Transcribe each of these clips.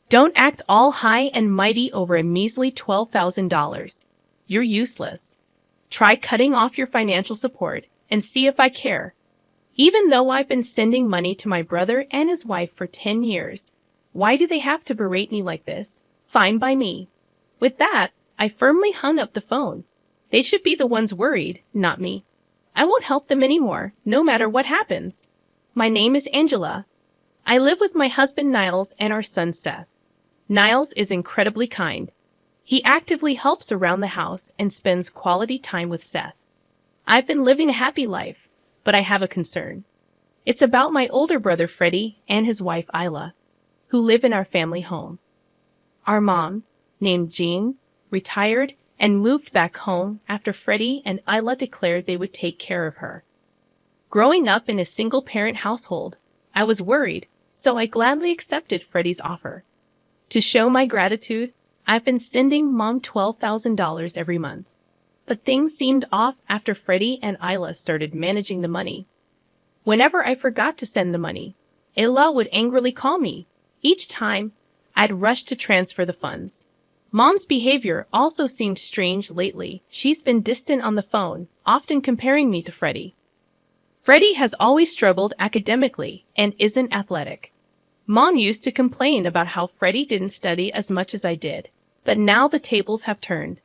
Don't act all high and mighty over a measly $12,000. You're useless. Try cutting off your financial support and see if I care. Even though I've been sending money to my brother and his wife for 10 years, why do they have to berate me like this? Fine by me. With that, I firmly hung up the phone. They should be the ones worried, not me. I won't help them anymore, no matter what happens. My name is Angela. I live with my husband Niles and our son Seth. Niles is incredibly kind. He actively helps around the house and spends quality time with Seth. I've been living a happy life, but I have a concern. It's about my older brother Freddie and his wife Isla, who live in our family home. Our mom, named Jean, retired and moved back home after Freddie and Isla declared they would take care of her. Growing up in a single-parent household, I was worried, so I gladly accepted Freddie's offer. To show my gratitude, I've been sending Mom $12,000 every month. But things seemed off after Freddie and Isla started managing the money. Whenever I forgot to send the money, Isla would angrily call me. Each time, I'd rush to transfer the funds. Mom's behavior also seemed strange lately. She's been distant on the phone, often comparing me to Freddie. Freddie has always struggled academically and isn't athletic. Mom used to complain about how Freddie didn't study as much as I did, but now the tables have turned.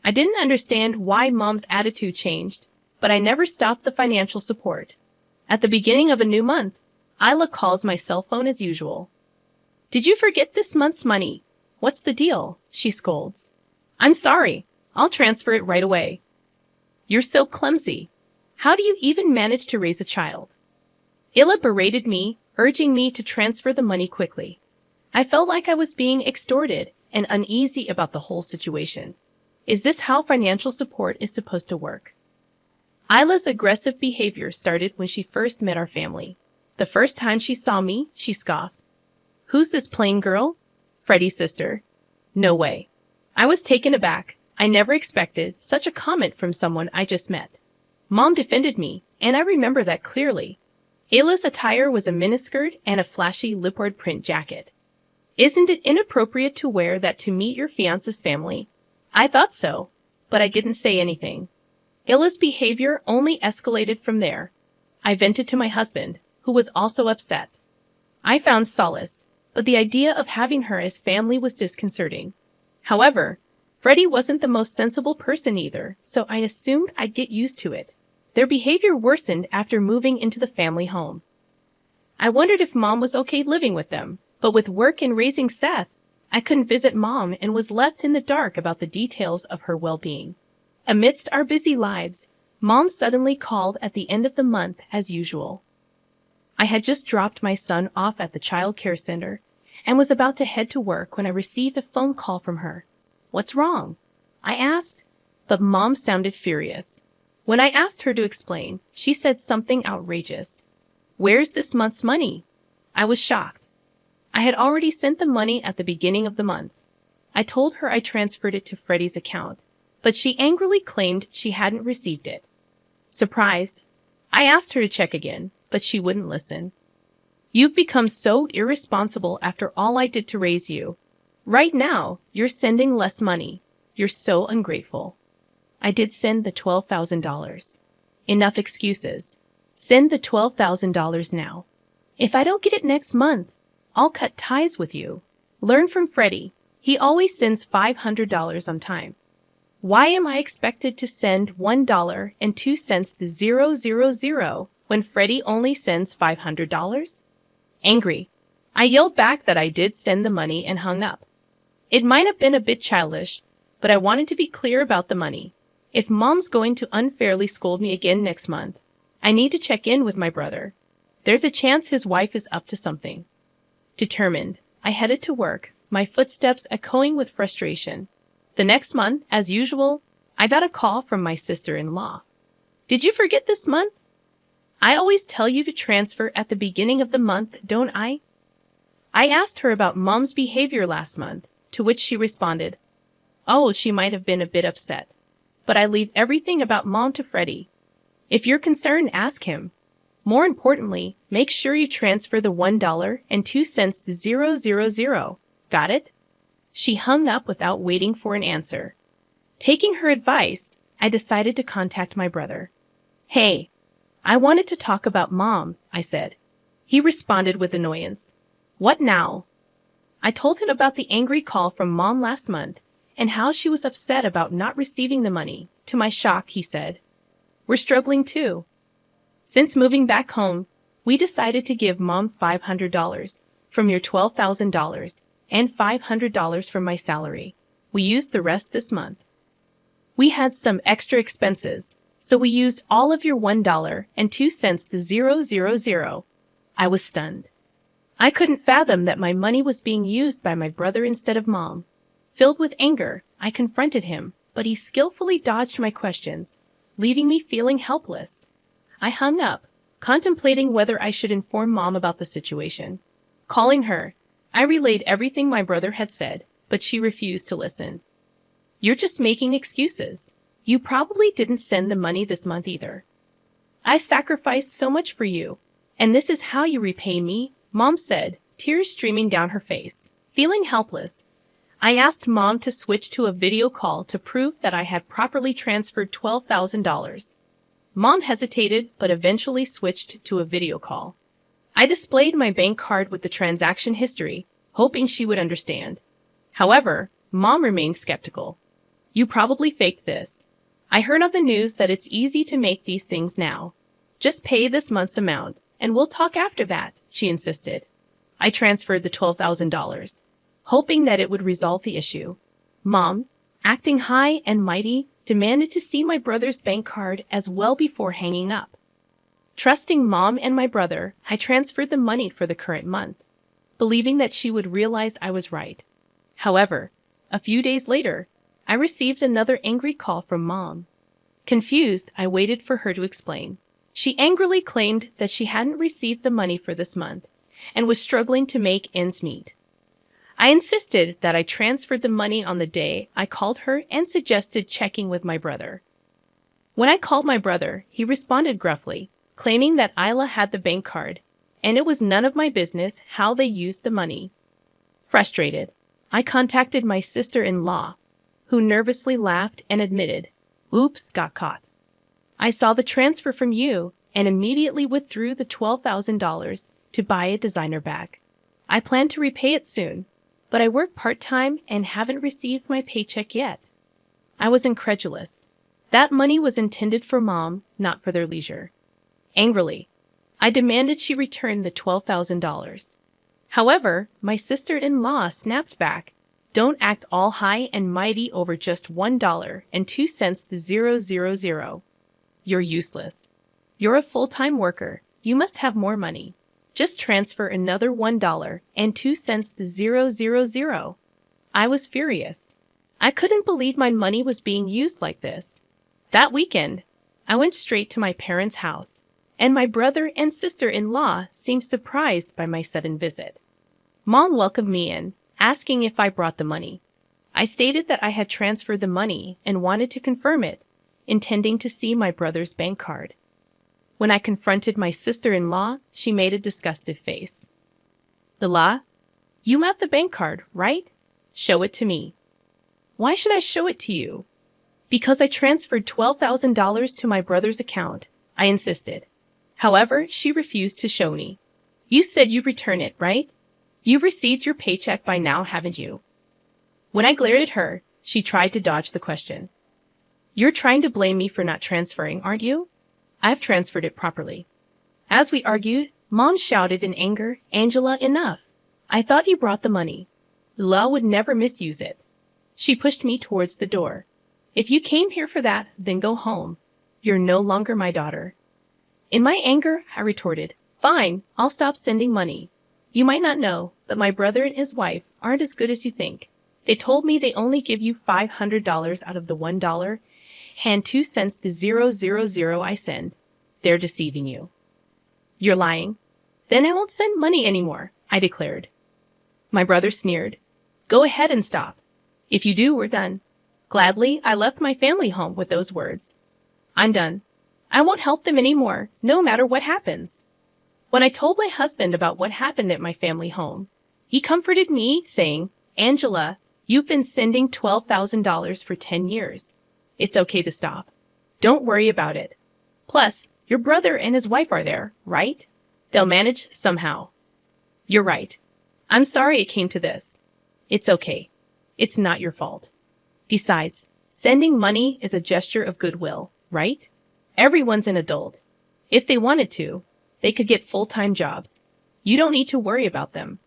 I didn't understand why Mom's attitude changed, but I never stopped the financial support. At the beginning of a new month, Isla calls my cell phone as usual. "Did you forget this month's money? What's the deal?" she scolds. "I'm sorry. I'll transfer it right away." "You're so clumsy. How do you even manage to raise a child?" Isla berated me, urging me to transfer the money quickly. I felt like I was being extorted and uneasy about the whole situation. Is this how financial support is supposed to work? Isla's aggressive behavior started when she first met our family. The first time she saw me, she scoffed. "Who's this plain girl?" "Freddie's sister." "No way." I was taken aback. I never expected such a comment from someone I just met. Mom defended me, and I remember that clearly. Isla's attire was a miniskirt and a flashy leopard print jacket. "Isn't it inappropriate to wear that to meet your fiance's family?" I thought so, but I didn't say anything. Isla's behavior only escalated from there. I vented to my husband, who was also upset. I found solace, but the idea of having her as family was disconcerting. However, Freddie wasn't the most sensible person either, so I assumed I'd get used to it. Their behavior worsened after moving into the family home. I wondered if Mom was okay living with them, but with work and raising Seth, I couldn't visit Mom and was left in the dark about the details of her well-being. Amidst our busy lives, Mom suddenly called at the end of the month as usual. I had just dropped my son off at the child care center and was about to head to work when I received a phone call from her. "What's wrong?" I asked, but Mom sounded furious. When I asked her to explain, she said something outrageous. "Where's this month's money?" I was shocked. I had already sent the money at the beginning of the month. I told her I transferred it to Freddie's account, but she angrily claimed she hadn't received it. Surprised, I asked her to check again, but she wouldn't listen. "You've become so irresponsible after all I did to raise you. Right now, you're sending less money. You're so ungrateful." I did send the $12,000. Enough excuses. Send the $12,000 now. If I don't get it next month, I'll cut ties with you. Learn from Freddie. He always sends $500 on time. Why am I expected to send $1.02 to 000 when Freddie only sends $500? Angry, I yelled back that I did send the money and hung up. It might have been a bit childish, but I wanted to be clear about the money. If Mom's going to unfairly scold me again next month, I need to check in with my brother. There's a chance his wife is up to something. Determined, I headed to work, my footsteps echoing with frustration. The next month, as usual, I got a call from my sister-in-law. "Did you forget this month? I always tell you to transfer at the beginning of the month, don't I?" I asked her about Mom's behavior last month, to which she responded, "Oh, she might have been a bit upset. But I leave everything about Mom to Freddie. If you're concerned, ask him. More importantly, make sure you transfer the $1.02 to 000. Got it? She hung up without waiting for an answer. Taking her advice, I decided to contact my brother. Hey, I wanted to talk about Mom, I said. He responded with annoyance. What now? I told him about the angry call from Mom last month and how she was upset about not receiving the money. To my shock, he said, we're struggling too. Since moving back home, we decided to give Mom $500 from your $12,000 and $500 from my salary. We used the rest this month. We had some extra expenses, so we used all of your $1.02 to 000. I was stunned. I couldn't fathom that my money was being used by my brother instead of Mom. Filled with anger, I confronted him, but he skillfully dodged my questions, leaving me feeling helpless. I hung up, contemplating whether I should inform Mom about the situation. Calling her, I relayed everything my brother had said, but she refused to listen. You're just making excuses. You probably didn't send the money this month either. I sacrificed so much for you, and this is how you repay me, Mom said, tears streaming down her face. Feeling helpless, I asked Mom to switch to a video call to prove that I had properly transferred $12,000. Mom hesitated but eventually switched to a video call. I displayed my bank card with the transaction history, hoping she would understand. However, Mom remained skeptical. You probably faked this. I heard on the news that it's easy to make these things now. Just pay this month's amount, and we'll talk after that, she insisted. I transferred the $12,000, hoping that it would resolve the issue. Mom, acting high and mighty, demanded to see my brother's bank card as well before hanging up. Trusting Mom and my brother, I transferred the money for the current month, believing that she would realize I was right. However, a few days later, I received another angry call from Mom. Confused, I waited for her to explain. She angrily claimed that she hadn't received the money for this month and was struggling to make ends meet. I insisted that I transferred the money on the day I called her and suggested checking with my brother. When I called my brother, he responded gruffly, claiming that Isla had the bank card, and it was none of my business how they used the money. Frustrated, I contacted my sister-in-law, who nervously laughed and admitted, "Oops, got caught. I saw the transfer from you and immediately withdrew the $12,000 to buy a designer bag. I plan to repay it soon, but I work part-time and haven't received my paycheck yet." I was incredulous. That money was intended for Mom, not for their leisure. Angrily, I demanded she return the $12,000. However, my sister-in-law snapped back, "Don't act all high and mighty over just $1.02 to 000. You're useless. You're a full-time worker. You must have more money. Just transfer another $1.02 to 000. I was furious. I couldn't believe my money was being used like this. That weekend, I went straight to my parents' house, and my brother and sister-in-law seemed surprised by my sudden visit. Mom welcomed me in, asking if I brought the money. I stated that I had transferred the money and wanted to confirm it, intending to see my brother's bank card. When I confronted my sister-in-law, she made a disgusted face. "Ila, you have the bank card, right? Show it to me." "Why should I show it to you?" "Because I transferred $12,000 to my brother's account," I insisted. However, she refused to show me. "You said you'd return it, right? You've received your paycheck by now, haven't you?" When I glared at her, she tried to dodge the question. "You're trying to blame me for not transferring, aren't you? I've transferred it properly." As we argued, Mom shouted in anger, "Angela, enough. I thought you brought the money. Ila would never misuse it." She pushed me towards the door. "If you came here for that, then go home. You're no longer my daughter." In my anger, I retorted, "Fine, I'll stop sending money. You might not know, but my brother and his wife aren't as good as you think. They told me they only give you $500 out of the $1.02 to 000 I send. They're deceiving you." "You're lying." "Then I won't send money anymore," I declared. My brother sneered. "Go ahead and stop. If you do, we're done." Gladly, I left my family home with those words. "I'm done. I won't help them anymore, no matter what happens." When I told my husband about what happened at my family home, he comforted me, saying, Angela, you've been sending $12,000 for 10 years. It's okay to stop. Don't worry about it. Plus, your brother and his wife are there, right? They'll manage somehow. You're right. I'm sorry it came to this. It's okay. It's not your fault. Besides, sending money is a gesture of goodwill, right? Everyone's an adult. If they wanted to, they could get full-time jobs. You don't need to worry about them.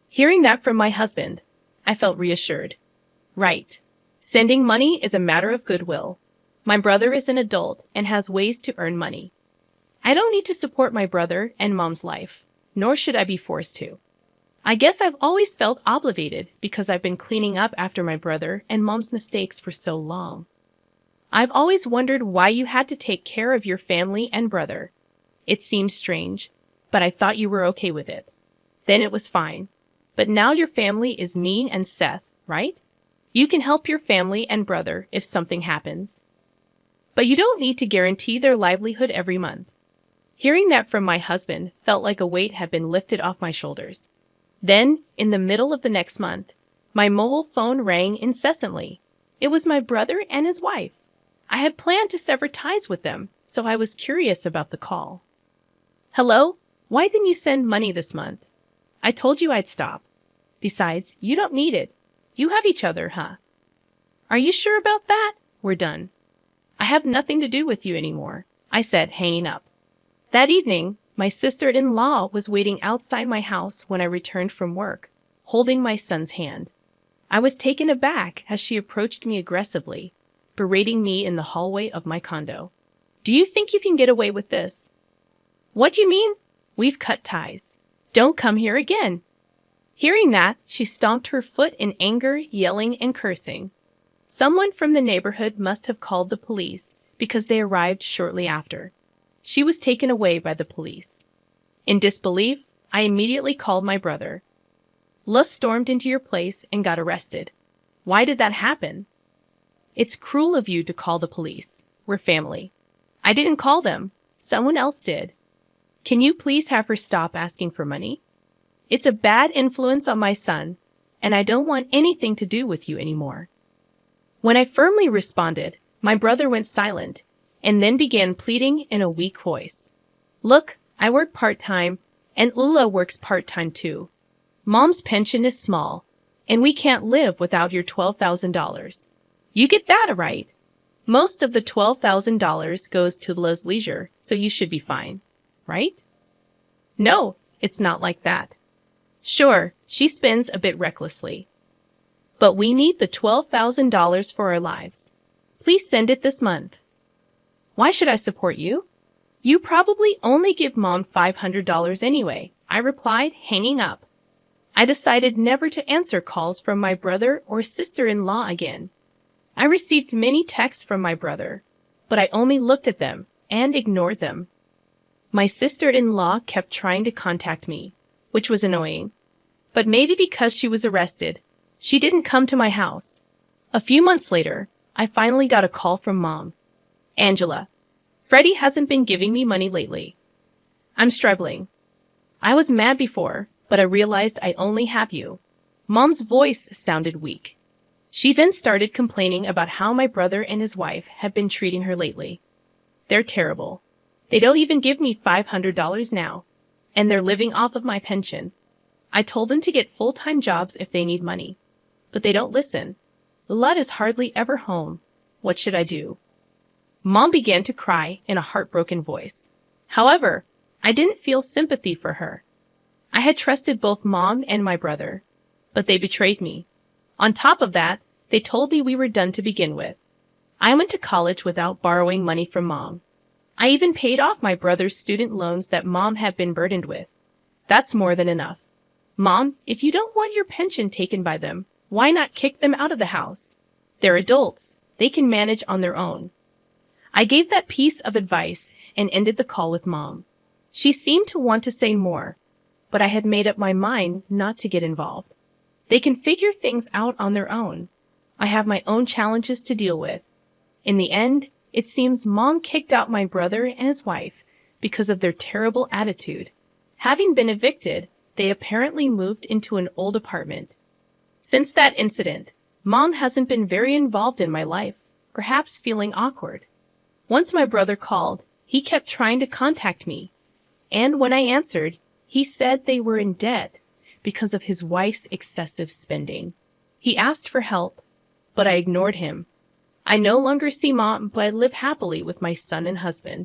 Hearing that from my husband, I felt reassured. Right. Sending money is a matter of goodwill. My brother is an adult and has ways to earn money. I don't need to support my brother and mom's life, nor should I be forced to. I guess I've always felt obligated because I've been cleaning up after my brother and mom's mistakes for so long. I've always wondered why you had to take care of your family and brother. It seems strange, but I thought you were okay with it. Then it was fine. But now your family is me and Seth, right? You can help your family and brother if something happens. But you don't need to guarantee their livelihood every month. Hearing that from my husband felt like a weight had been lifted off my shoulders. Then, in the middle of the next month, my mobile phone rang incessantly. It was my brother and his wife. I had planned to sever ties with them, so I was curious about the call. Hello? Why didn't you send money this month? I told you I'd stop. Besides, you don't need it. You have each other, huh? Are you sure about that? We're done. I have nothing to do with you anymore, I said, hanging up. That evening, my sister-in-law was waiting outside my house when I returned from work, holding my son's hand. I was taken aback as she approached me aggressively, berating me in the hallway of my condo. Do you think you can get away with this? What do you mean? We've cut ties. Don't come here again. Hearing that, she stomped her foot in anger, yelling and cursing. Someone from the neighborhood must have called the police because they arrived shortly after. She was taken away by the police. In disbelief, I immediately called my brother. Luz stormed into your place and got arrested. Why did that happen? It's cruel of you to call the police. We're family. I didn't call them. Someone else did. Can you please have her stop asking for money? It's a bad influence on my son, and I don't want anything to do with you anymore. When I firmly responded, my brother went silent and then began pleading in a weak voice. Look, I work part-time, and Ula works part-time too. Mom's pension is small, and we can't live without your $12,000. You get that right. Most of the $12,000 goes to Luz leisure, so you should be fine, right? No, it's not like that. Sure, she spends a bit recklessly. But we need the $12,000 for our lives. Please send it this month. Why should I support you? You probably only give Mom $500 anyway, I replied, hanging up. I decided never to answer calls from my brother or sister-in-law again. I received many texts from my brother, but I only looked at them and ignored them. My sister-in-law kept trying to contact me, which was annoying. But maybe because she was arrested, she didn't come to my house. A few months later, I finally got a call from Mom. Angela, Freddie hasn't been giving me money lately. I'm struggling. I was mad before, but I realized I only have you. Mom's voice sounded weak. She then started complaining about how my brother and his wife have been treating her lately. They're terrible. They don't even give me $500 now, and they're living off of my pension. I told them to get full-time jobs if they need money, but they don't listen. Lud is hardly ever home. What should I do? Mom began to cry in a heartbroken voice. However, I didn't feel sympathy for her. I had trusted both Mom and my brother, but they betrayed me. On top of that, they told me we were done to begin with. I went to college without borrowing money from Mom. I even paid off my brother's student loans that Mom had been burdened with. That's more than enough. Mom, if you don't want your pension taken by them, why not kick them out of the house? They're adults. They can manage on their own. I gave that piece of advice and ended the call with Mom. She seemed to want to say more, but I had made up my mind not to get involved. They can figure things out on their own. I have my own challenges to deal with. In the end, it seems Mom kicked out my brother and his wife because of their terrible attitude. Having been evicted, they apparently moved into an old apartment. Since that incident, Mom hasn't been very involved in my life, perhaps feeling awkward. Once my brother called, he kept trying to contact me, and when I answered, he said they were in debt because of his wife's excessive spending. He asked for help, but I ignored him. I no longer see Mom, but I live happily with my son and husband.